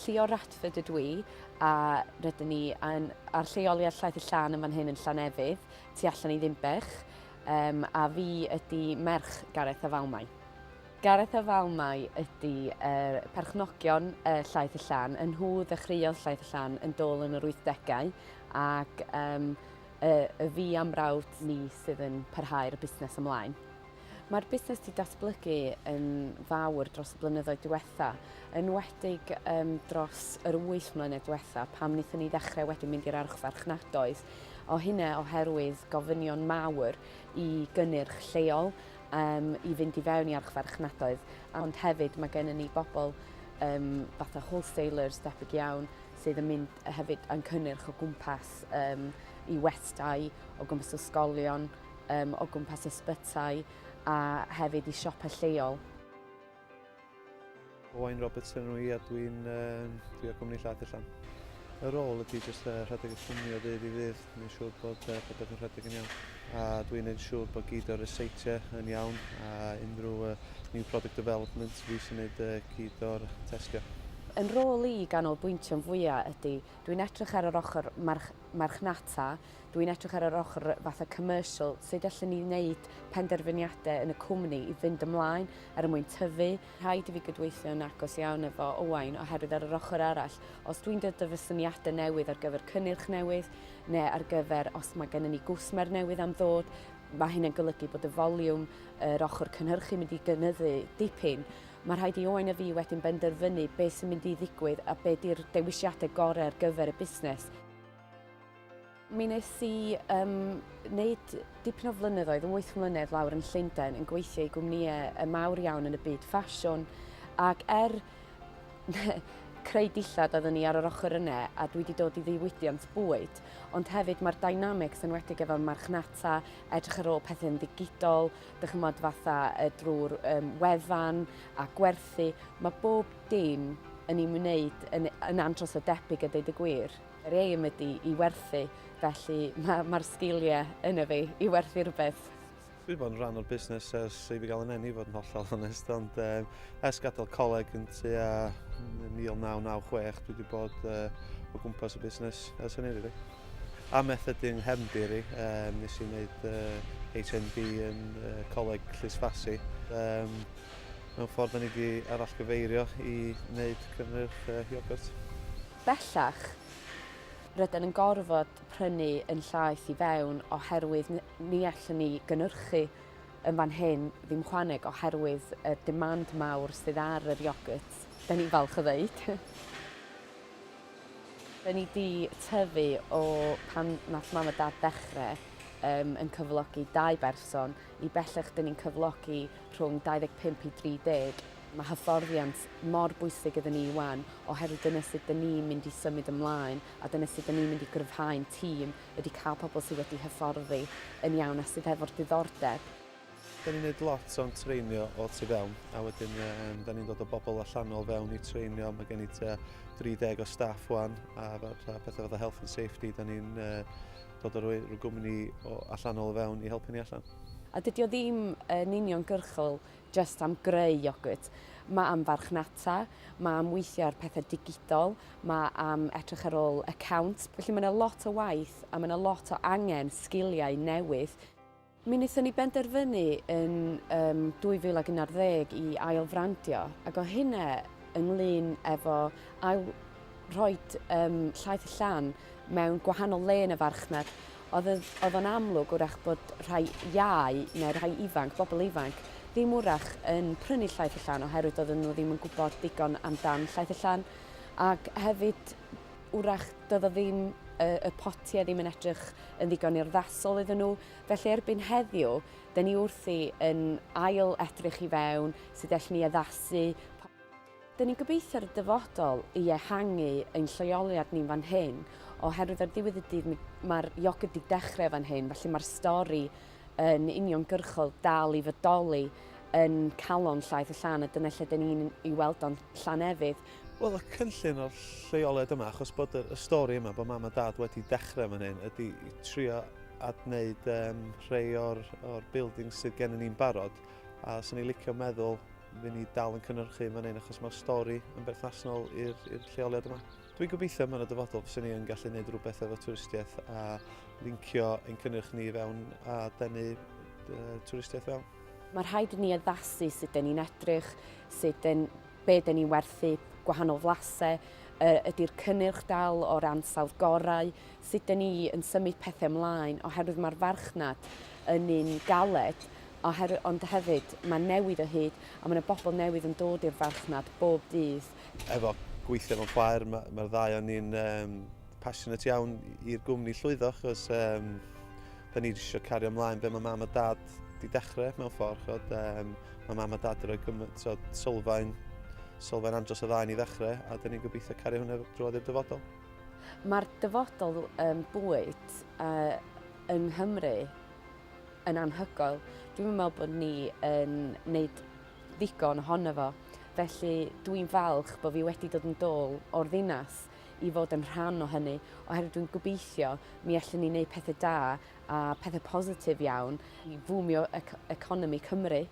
Llio Radford ydw I, a rydyn ni ar lleoliad Llaeth y Llan yn fan hyn yn Llanefydd, tu allan i Ddinbych, a fi ydy merch Gareth y Falmai. Gareth y Falmai ydy perchnogion Llaeth y Llan, yn nhw ddechreuodd Llaeth y Llan yn dôl yn yr 80au, ac y fi am brawd ni sydd yn parhau'r busnes ymlaen. Mae'r busnes wedi datblygu yn fawr dros y blynyddoedd diwetha, yn wedig dros yr 8 mlynedd diwetha pam wnaethon ni ddechrau wedyn mynd i'r archfarchnadoedd. O hynna oherwydd gofynion mawr i gynnyrch lleol i fynd i fewn i archfarchnadoedd, ond hefyd mae gennym ni bobl fatha wholesalers debyg iawn sydd yn mynd hefyd yn cynnyrch o gwmpas i westau, o gwmpas ysgolion, o gwmpas ysbytau, a hefyd i siopau lleol. Owain Robertson yw i a dwi'n dwi o gwmni Llaeth y Llan. Y rôl ydy jyst rhedeg y cwmni o ddydd i ddydd, dwi'n siŵr bod popeth yn rhedeg yn iawn. A dwi'n neud siŵr bod gyd o'r reseitiau yn iawn a unrhyw new product development fi sy'n neud gyd o'r testio. Yn rôl i ganolbwyntio'n fwyaf ydy, dwi'n edrych ar yr ochr marchnata, dwi'n edrych ar yr ochr fatha commercial, sut allwn ni wneud penderfyniadau yn y cwmni i fynd ymlaen er mwyn tyfu. Rhaid i fi gydweithio'n agos iawn efo Owain oherwydd ar yr ochr arall. Os dwi'n dod efo syniadau newydd ar gyfer cynnyrch newydd, neu ar gyfer os mae gennym ni gwsmer newydd am ddod, mae hynny'n golygu bod y volume yr ochr cynhyrchu mynd i gynyddu dipyn. Mae rhaid i Owain a fi wedyn benderfynu beth sy'n mynd i ddigwydd a beth yw'r dewisiadau gorau ar gyfer y busnes. Mi nes i wneud dipyn o flynyddoedd, 8 mlynedd lawr yn Llundain yn gweithio i gwmnïau mawr iawn yn y byd ffasiwn, ac creu dillad oeddwn ni ar yr ochr yna a dwi wedi dod i ddiwydiant bwyd, ond hefyd mae'r dynamics yn wedig efo marchnata, edrych ar ôl pethau'n ddigidol, dychymod fatha drwy'r wefan a gwerthu. Mae bob dim yn ei wneud yn andros o debyg a deud y gwir. Yr aim ydy i werthu, felly mae'r sgiliau yna fi i werthu rhywbeth. Dwi wedi bod yn rhan o'r busnes ers i fi gael yn eni fod yn hollol honest, ond ers gadael coleg yn tua 1996 dwi wedi bod o gwmpas y busnes ers hynny rili. A method yng nghefndir i, nes i wneud HNB yn coleg Llysfasi. Mewn ffordd da ni wedi arallgyfeirio i wneud cynnyrch iogwrt. Bellach, rydyn yn gorfod prynu yn llaeth i fewn oherwydd ni allwn ni gynhyrchu yn fan hyn ddim chwaneg oherwydd y demand mawr sydd ar yr iogwrt. Da ni'n falch o ddeud. Da ni wedi tyfu o pan nath mam a dad ddechrau yn cyflogi 2 berson i bellach da ni'n cyflogi rhwng 25 i 30. Mae hyfforddiant mor bwysig iddyn ni wan oherwydd dyna sut dyn ni'n mynd i symud ymlaen a dyna sut dyn ni'n mynd i gryfhau'n tîm ydy cael pobl sydd wedi hyfforddi yn iawn a sydd efo'r diddordeb. Da ni'n neud lot o'n treinio o tu fewn a wedyn da ni'n dod o bobl allanol fewn i treinio. Mae gen i 30 o staff wan a pethau fatha health and safety da ni'n dod o'r gwmni allanol fewn i helpu ni allan. A dydy o ddim yn uniongyrchol jyst am greu iogwrt. Mae am farchnata, mae am weithio ar pethau digidol, mae am edrych ar ôl accounts. Felly mae yna lot o waith a mae yna lot o angen sgiliau newydd. Mi wnaethon ni benderfynu yn 2011 i ailfrandio, ac o hynna ynglyn efo roed Llaeth y Llan mewn gwahanol le yn y farchnad. Oedd o'n amlwg wrach bod rhai iau neu rhai ifanc, bobl ifanc, ddim wrach yn prynu Llaeth y Llan oherwydd oedden nhw ddim yn gwybod digon amdan Llaeth y Llan. Ac hefyd wrach doedd o ddim, y potiau ddim yn edrych yn ddigon urddasol iddyn nhw. Felly erbyn heddiw, da ni wrthi yn ail edrych i fewn, sut allwn ni addasu. Da ni'n gobeithio ar y dyfodol i ehangu ein lleoliad ni'n fan hyn, oherwydd ar diwedd y dydd mae'r iogwrt wedi dechrau fan hyn, felly mae'r stori yn uniongyrchol dal i fodoli yn calon Llaeth y Llan a dyna lle da ni'n ei weld o'n Llanefydd. Wel, y cynllun o'r lleoliad yma, achos bod y stori yma bod mam a dad wedi dechrau fan hyn, ydy trio adwneud rhai o'r buildings sydd gen ni'n barod, a sy'n ni'n licio meddwl fy ni dal yn cynnyrchu fan hyn achos mae'r stori yn berthnasol i'r lleoliad yma. Dwi'n gobeithio mewn y dyfodol fyswn ni yn gallu gwneud rhywbeth efo twristiaeth a lincio ein cynnyrch ni fewn a denu twristiaeth fewn. Mae rhaid i ni addasu sut dyn ni'n edrych, be dyn ni'n werthu, gwahanol flasau, ydy'r cynnyrch dal o ran sawdd gorau, sut dyn ni yn symud pethau ymlaen oherwydd mae'r farchnad yn un galed, ond hefyd mae newid o hyd a mae yna bobl newydd yn dod i'r farchnad bob dydd. Efo gweithio mewn chwaer, mae'r ddau o'n ni'n passionate iawn i'r gwmni llwyddo achos da ni eisiau cario ymlaen be mae mam a dad wedi dechrau mewn ffordd. Mae mam a dad yn rhoi sylfaen andros o ddau i ddechrau a da ni'n gobeithio cario hwnna drwodd i'r dyfodol. Mae'r dyfodol bwyd yng Nghymru yn anhygoel. Dwi'n meddwl bod ni yn gwneud ddigon ohono fo. Felly dwi'n falch bod fi wedi dod yn dôl o'r ddinas i fod yn rhan o hynny, oherwydd dwi'n gobeithio mi allwn ni wneud pethau da a pethau positif iawn i fwmio economi Cymru.